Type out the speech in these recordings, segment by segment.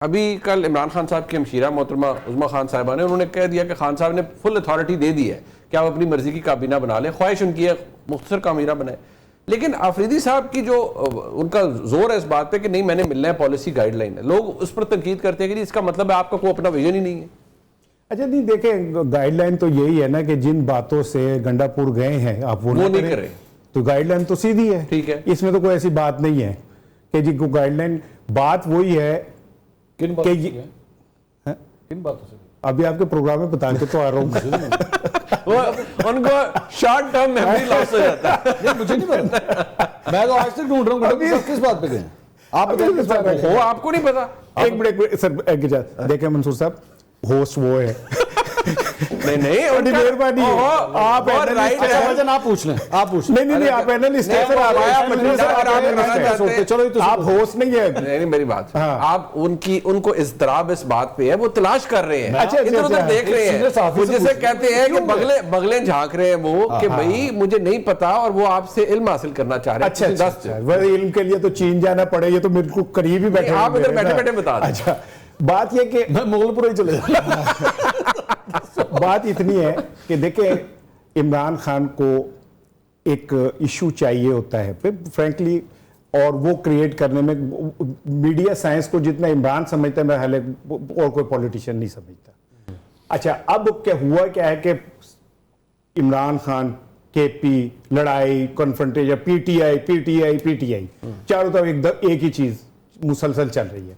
ابھی کل عمران خان صاحب کی ہمشیرہ محترمہ عظمیٰ خان صاحبہ نے انہوں نے کہہ دیا کہ خان صاحب نے فل اتھارٹی دے دی ہے کہ آپ اپنی مرضی کی کابینہ بنا لیں، خواہش ان کی ہے مختصر کابینہ بنائے. لیکن آفریدی صاحب کی جو ان کا زور ہے اس بات پہ کہ نہیں میں نے ملنا ہے پالیسی گائیڈ لائن ہے، لوگ اس پر تنقید کرتے ہیں کہ اس کا مطلب ہے آپ کا کوئی اپنا ویژن ہی نہیں ہے. اچھا نہیں دیکھیں گائیڈ لائن تو یہی ہے نا کہ جن باتوں سے گنڈا پور گئے ہیں آپ وہ نہیں کریں تو گائیڈ لائن تو سیدھی ہے. ٹھیک ہے، اس میں تو کوئی ایسی بات نہیں ہے کہ جی کو گائیڈ لائن، بات وہی ہے کن باتوں سے ابھی آپ کے پروگرام میں بتا کے تو آ رہا ہوں. ان کو شارٹ ٹرم میموری لاس ہو جاتا ہے. مجھے نہیں پتا، میں تو آج تک ڈھونڈ رہا ہوں کس بات پہ گئے آپ کو نہیں پتا. ایک منٹ سر دیکھیں منصور صاحب، ہوسٹ وہ ہے نہیں مہربانی آپ آپ پوچھ لیں نہیں آپ اینالسٹ ہیں سر، آپ ہوسٹ نہیں ہیں. نہیں میری بات آپ ان کو اضطراب اس بات پہ ہے، وہ تلاش کر رہے ہیں، ادھر ادھر دیکھ رہے ہیں، جیسے کہتے ہیں کہ بغلیں جھانک رہے ہیں وہ کہ بھائی مجھے نہیں پتا اور وہ آپ سے علم حاصل کرنا چاہ رہے ہیں. اچھا علم کے لیے تو چین جانا پڑے، یہ تو میرے کو قریب ہی بیٹھے، آپ ادھر بیٹھے بیٹھے بتا دیں. اچھا بات یہ کہ میں مغل پور ہی چلے جاؤں. بات اتنی ہے کہ دیکھیں عمران خان کو ایک ایشو چاہیے ہوتا ہے فرینکلی، اور وہ کریٹ کرنے میں میڈیا سائنس کو جتنا عمران سمجھتا ہے میں حالے اور کوئی پولیٹیشین نہیں سمجھتا. اچھا اب کیا ہے کہ عمران خان کے پی لڑائی کنفرنٹیشن پی ٹی آئی چاروں طرف ایک ہی چیز مسلسل چل رہی ہے.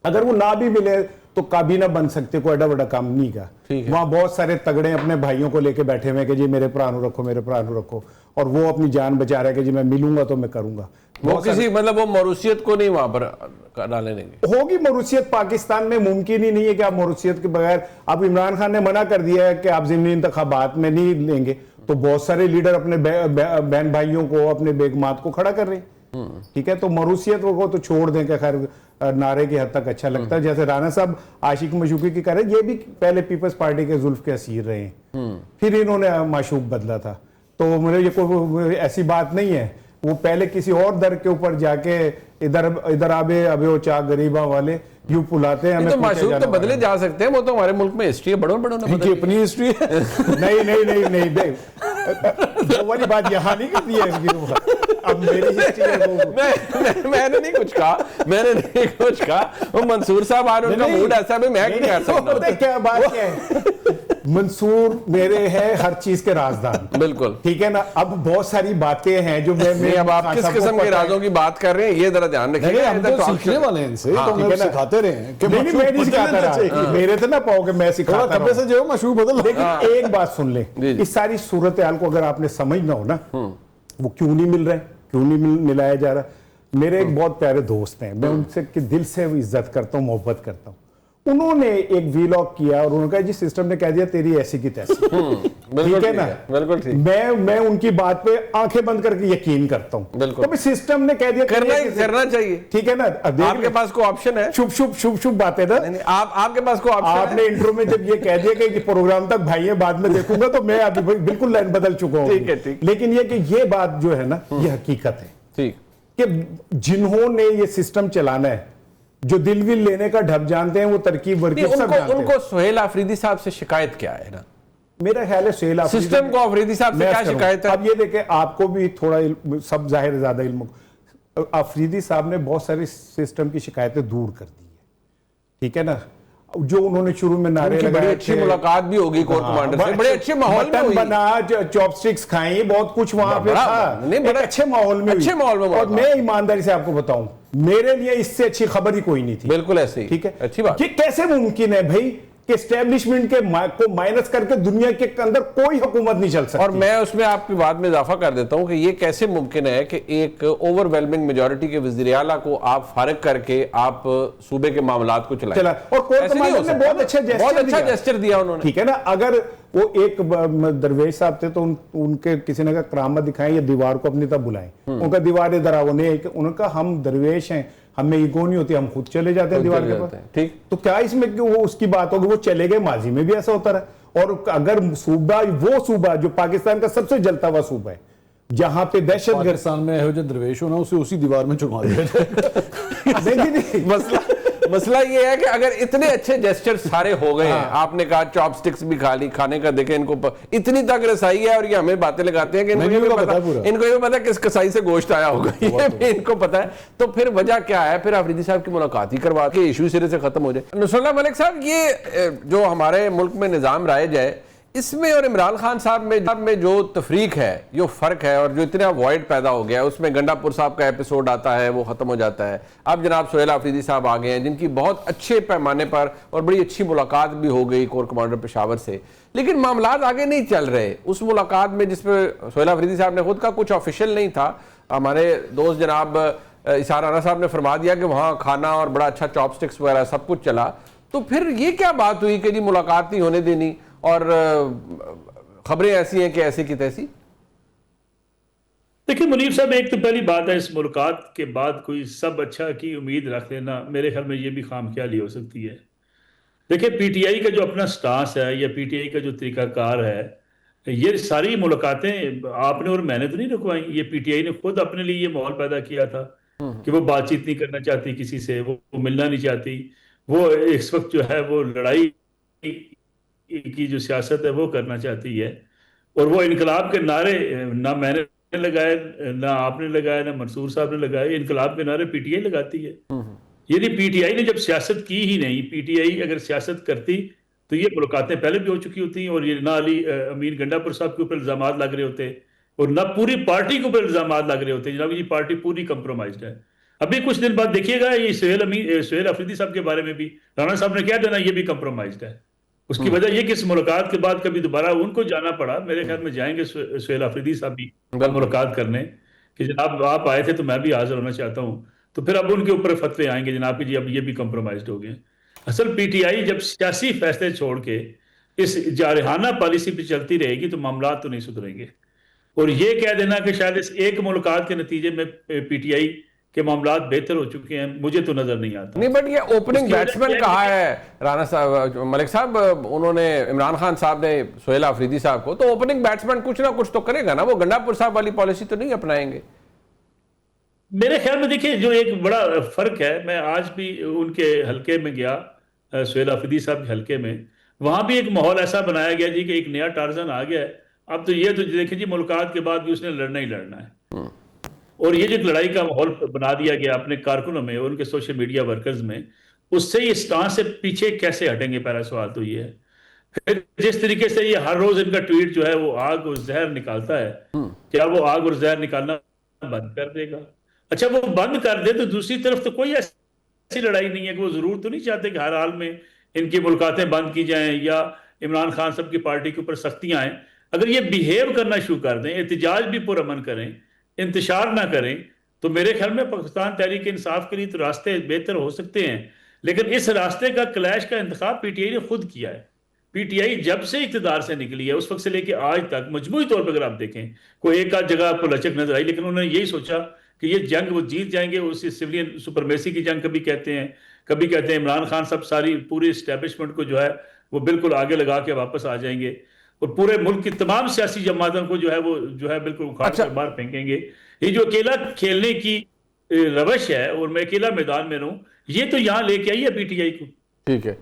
اگر وہ نہ بھی ملے تو کابینہ بن سکتے، کوئی ایڈا بڑا کام نہیں کا. وہاں بہت سارے تگڑے اپنے بھائیوں کو لے کے بیٹھے ہوئے کہ جی میرے پرانو رکھو میرے پرانو رکھو، اور وہ اپنی جان بچا رہا ہے کہ جی میں ملوں گا تو میں کروں گا. وہ کسی مطلب وہ موروثیت کو نہیں وہاں پر ڈالنے دیں گے. ہوگی موروثیت پاکستان میں ممکن ہی نہیں ہے کہ آپ موروثیت کے بغیر، اب عمران خان نے منع کر دیا ہے کہ آپ ضمنی انتخابات میں نہیں لیں گے، تو بہت سارے لیڈر اپنے بہن بھائیوں کو اپنے بیگمات کو کھڑا کر رہے ہیں. ٹھیک ہے، تو موروثیت کو تو چھوڑ دیں کہ خیر نعرے کی حد تک اچھا لگتا ہے. جیسے رانا صاحب عاشق مشوقی کی کہہ رہے ہیں، یہ بھی پہلے پیپلز پارٹی کے زلف کے اسیر رہے ہیں، پھر انہوں نے معشوق بدلا تھا. تو میرے یہ کوئی ایسی بات نہیں ہے، وہ پہلے کسی اور در کے اوپر جا کے ادھر آبے وہ چاہ غریباں والے یوں پلاتے ہیں. تو معشوق تو بدلے جا سکتے ہیں، وہ تو ہمارے ملک میں ہسٹری ہے، بڑوں اپنی ہسٹری ہے. نہیں وہ والی بات یہاں نہیں کرتی ہے. اب میری میں نے نہیں کچھ کہا وہ منصور صاحب آ رہے ان کا موڈ ایسا ہے، میں کیا کر سکتا. کیا بات کیا ہے، منصور میرے ہے ہر چیز کے رازدان. بالکل ٹھیک ہے نا. اب بہت ساری باتیں ہیں جو میں اب آپ کس قسم کے رازوں کی بات کر رہے ہیں یہ ذرا دھیان رکھیے. ہم تو سیکھنے والے ہیں ان سے، تو ہم سکھاتے رہے ہیں کہ میں نہیں سکھاتا رہا، میرے تو نہ پاؤ کہ میں سکھاتا کبے سے جو مشہور بدل. لیکن ایک بات سن لیں، اس ساری صورتحال کو اگر آپ نے سمجھنا ہو نا، وہ کیوں نہیں مل رہے، کیوں نہیں ملایا جا رہا. میرے ایک بہت پیارے دوست ہیں، میں ان سے دل سے عزت کرتا ہوں، محبت کرتا ہوں. انہوں نے ایک ویلاگ کیا اور انہوں نے کہا جی سسٹم نے کہہ دیا تیری ایسی کی تیسی. ٹھیک ہے نا، بالکل ٹھیک. میں ان کی بات پہ آنکھیں بند کر کے یقین کرتا ہوں. بالکل سسٹم نے کہہ دیا کرنا چاہیے. ٹھیک ہے نا. آپ کے پاس کوئی آپشن ہے؟ شب باتیں نا. آپ کے پاس کوئی آپشن ہے؟ آپ نے انٹرو میں جب یہ کہہ دیا کہ پروگرام تک بھائی بعد میں دیکھوں گا، تو میں ابھی بالکل لائن بدل چکا ہوں. ٹھیک ہے ٹھیک. لیکن یہ کہ یہ بات جو ہے نا یہ حقیقت ہے ٹھیک کہ جنہوں نے یہ سسٹم چلانا ہے، جو دل ول لینے کا ڈھب جانتے ہیں، وہ ترکیب ورکیب سب جانتے ہیں. ان کو سہیل آفریدی صاحب سے شکایت کیا ہے نا؟ میرا خیال ہے سہیل آفریدی سسٹم کو آفریدی صاحب سے کیا شکایت ہے؟ اب یہ دیکھیں آپ کو بھی تھوڑا سب ظاہر زیادہ علم، آفریدی صاحب نے بہت ساری سسٹم کی شکایتیں دور کر دی ہے. ٹھیک ہے نا. جو انہوں نے شروع میں نعرے لگائے، بڑی اچھی ملاقات بھی ہوگی کور کمانڈر سے، بڑے اچھے ماحول میں ہوئی، بنا چاپ سٹکس کھائیں، بہت کچھ وہاں پہ تھا، ایک اچھے ماحول میں ہوئی. اور میں ایمانداری سے آپ کو بتاؤں، میرے لیے اس سے اچھی خبر ہی کوئی نہیں تھی. بالکل ایسے ہی. ٹھیک ہے، اچھی بات. یہ کیسے ممکن ہے بھائی کہ اسٹیبلشمنٹ کو مائنس کر کے دنیا کے اندر کوئی حکومت نہیں چل سکتی. اور میں اس میں آپ کی بات میں اضافہ کر دیتا ہوں کہ یہ کیسے ممکن ہے کہ ایک اوور ویلمنگ میجورٹی کے وزیر اعلیٰ کو آپ فارغ کر کے آپ صوبے کے معاملات کو چلائیں. اور کور کمانڈر نے بہت اچھا جیسچر دیا انہوں نے. ٹھیک ہے نا. اگر وہ ایک درویش صاحب تھے تو ان کے کسی نے کہا کرامت دکھائیں یا دیوار کو اپنی طرف بلائیں. ان کا دیوار ادھر آؤ نہیں، انہوں نے کہا ہم درویش ہیں، ہمیں ایگو نہیں ہوتی، ہم خود چلے جاتے ہیں دیوار کے پاس. ٹھیک. تو کیا اس میں وہ اس کی بات ہوگی، وہ چلے گئے، ماضی میں بھی ایسا ہوتا رہا. اور اگر صوبہ، وہ صوبہ جو پاکستان کا سب سے جلتا ہوا صوبہ ہے، جہاں پہ دہشت گرد، پاکستان میں جو درویش ہونا اسے اسی دیوار میں چڑھوا دیا جائے. نہیں مسئلہ مسئلہ یہ ہے کہ اگر اتنے اچھے جیسچر سارے ہو گئے ہیں, آپ نے کہا چاپ سٹکس بھی کھا لی, کھانے کا دیکھیں ان کو اتنی تک رسائی ہے, اور یہ ہمیں باتیں لگاتے ہیں کہ ان کو یہ پتا کس کسائی سے گوشت آیا ہوگا, یہ بھی ان کو پتا ہے. تو پھر وجہ کیا ہے؟ پھر آفریدی صاحب کی ملاقات ہی کروا کے ایشو سرے سے ختم ہو جائے. نصر اللہ ملک صاحب, یہ جو ہمارے ملک میں نظام رائج ہے, اس میں اور عمران خان صاحب میں جو تفریق ہے, جو فرق ہے, اور جو اتنا وائڈ پیدا ہو گیا ہے, اس میں گنڈا پور صاحب کا ایپیسوڈ آتا ہے, وہ ختم ہو جاتا ہے. اب جناب سہیل آفریدی صاحب آ گئے ہیں, جن کی بہت اچھے پیمانے پر اور بڑی اچھی ملاقات بھی ہو گئی کور کمانڈر پشاور سے, لیکن معاملات آگے نہیں چل رہے. اس ملاقات میں جس پہ سہیل آفریدی صاحب نے خود کا کچھ آفیشیل نہیں تھا, ہمارے دوست جناب اسحاق رانا صاحب نے فرما دیا کہ وہاں کھانا اور بڑا اچھا چاپ سٹکس وغیرہ سب کچھ چلا. تو پھر یہ کیا بات ہوئی کہ جی ملاقات نہیں ہونے دینی, اور خبریں ایسی ہیں کہ ایسی کی تیسی؟ دیکھیں منیر صاحب, ایک تو پہلی بات ہے, اس ملاقات کے بعد کوئی سب اچھا کی امید رکھ لینا میرے خیال میں یہ بھی خام خیالی ہو سکتی ہے. دیکھیں پی ٹی آئی کا جو اپنا سٹانس ہے, یا پی ٹی آئی کا جو طریقہ کار ہے, یہ ساری ملاقاتیں آپ نے اور میں نے تو نہیں رکھوائیں. یہ پی ٹی آئی نے خود اپنے لیے یہ ماحول پیدا کیا تھا کہ وہ بات چیت نہیں کرنا چاہتی کسی سے, وہ ملنا نہیں چاہتی. وہ اس وقت جو ہے وہ لڑائی کی جو سیاست ہے وہ کرنا چاہتی ہے. اور وہ انقلاب کے نعرے نہ میں نے لگائے, نہ آپ نے لگائے, نہ منصور صاحب نے لگائے. انقلاب کے نعرے پی ٹی آئی لگاتی ہے. یعنی پی ٹی آئی نے جب سیاست کی ہی نہیں, پی ٹی آئی اگر سیاست کرتی تو یہ ملاقاتیں پہلے بھی ہو چکی ہوتی ہیں, اور یہ نہ علی امین گنڈا پور صاحب کے اوپر الزامات لگ رہے ہوتے, اور نہ پوری پارٹی کے اوپر الزامات لگ رہے ہوتے. جناب یہ پارٹی پوری کمپرومائزڈ ہے. ابھی کچھ دن بعد دیکھیے گا یہ سہیل آفریدی صاحب کے بارے میں بھی رانا صاحب نے کہہ دینا یہ بھی کمپرومائزڈ ہے. اس کی وجہ یہ کہ اس ملاقات کے بعد کبھی دوبارہ ان کو جانا پڑا. میرے خیال میں جائیں گے سہیل آفریدی صاحب بھی ملاقات کرنے کہ جناب آپ آئے تھے تو میں بھی حاضر ہونا چاہتا ہوں. تو پھر اب ان کے اوپر فتوے آئیں گے جناب کہ جی اب یہ بھی کمپرومائزڈ ہو گئے. اصل پی ٹی آئی جب سیاسی فیصلے چھوڑ کے اس جارحانہ پالیسی پہ چلتی رہے گی تو معاملات تو نہیں سدھریں گے. اور یہ کہہ دینا کہ شاید اس ایک ملاقات کے نتیجے میں پی ٹی آئی کے معاملات بہتر ہو چکے ہیں, مجھے تو نظر نہیں آتا. نہیں, بٹ یہ اوپننگ بیٹسمین کہا ہے رانا صاحب, ملک صاحب, انہوں نے عمران خان صاحب نے سہیل آفریدی صاحب کو, تو اوپننگ بیٹسمین کچھ نہ کچھ تو کرے گا نا, وہ گنڈا پور صاحب والی پالیسی تو نہیں اپنائیں گے. میرے خیال میں دیکھیں جو ایک بڑا فرق ہے, میں آج بھی ان کے حلقے میں گیا, سہیل آفریدی صاحب کے حلقے میں, وہاں بھی ایک ماحول ایسا بنایا گیا جی کہ ایک نیا ٹارزن آ گیا ہے. اب تو یہ تو دیکھیں جی ملاقات کے بعد بھی اس نے لڑنا ہی لڑنا ہے. اور یہ جو ایک لڑائی کا ماحول بنا دیا گیا اپنے کارکنوں میں اور ان کے سوشل میڈیا ورکرز میں, اس سے یہ سٹانس سے پیچھے کیسے ہٹیں گے, پہلا سوال تو یہ ہے. پھر جس طریقے سے یہ ہر روز ان کا ٹویٹ جو ہے وہ آگ اور زہر نکالتا ہے, کیا وہ آگ اور زہر نکالنا بند کر دے گا؟ اچھا وہ بند کر دے تو دوسری طرف تو کوئی ایسی لڑائی نہیں ہے کہ وہ ضرور تو نہیں چاہتے کہ ہر حال میں ان کی ملاقاتیں بند کی جائیں یا عمران خان صاحب کی پارٹی کے اوپر سختیاں آئیں. اگر یہ بیہیو کرنا شروع کر دیں, احتجاج بھی پرامن کریں, انتشار نہ کریں, تو میرے خیال میں پاکستان تحریک انصاف کے لیے تو راستے بہتر ہو سکتے ہیں. لیکن اس راستے کا کلیش کا انتخاب پی ٹی آئی نے خود کیا ہے. پی ٹی آئی جب سے اقتدار سے نکلی ہے اس وقت سے لے کے آج تک مجموعی طور پر اگر آپ دیکھیں کوئی ایک آدھ جگہ آپ کو لچک نظر آئی, لیکن انہوں نے یہی سوچا کہ یہ جنگ وہ جیت جائیں گے. اسی سولین سپرمیسی کی جنگ کبھی کہتے ہیں, کبھی کہتے ہیں عمران خان صاحب ساری پوری اسٹیبلشمنٹ کو جو ہے وہ بالکل آگے لگا کے واپس آ جائیں گے, اور پورے ملک کی تمام سیاسی جماعتوں کو جو ہے وہ جو ہے بالکل اکھاڑ کر باہر پھینکیں گے. یہ جو اکیلا کھیلنے کی روش ہے اور میں اکیلا میدان میں رہوں, یہ تو یہاں لے کے آئی ہے پی ٹی آئی کو. ٹھیک ہے.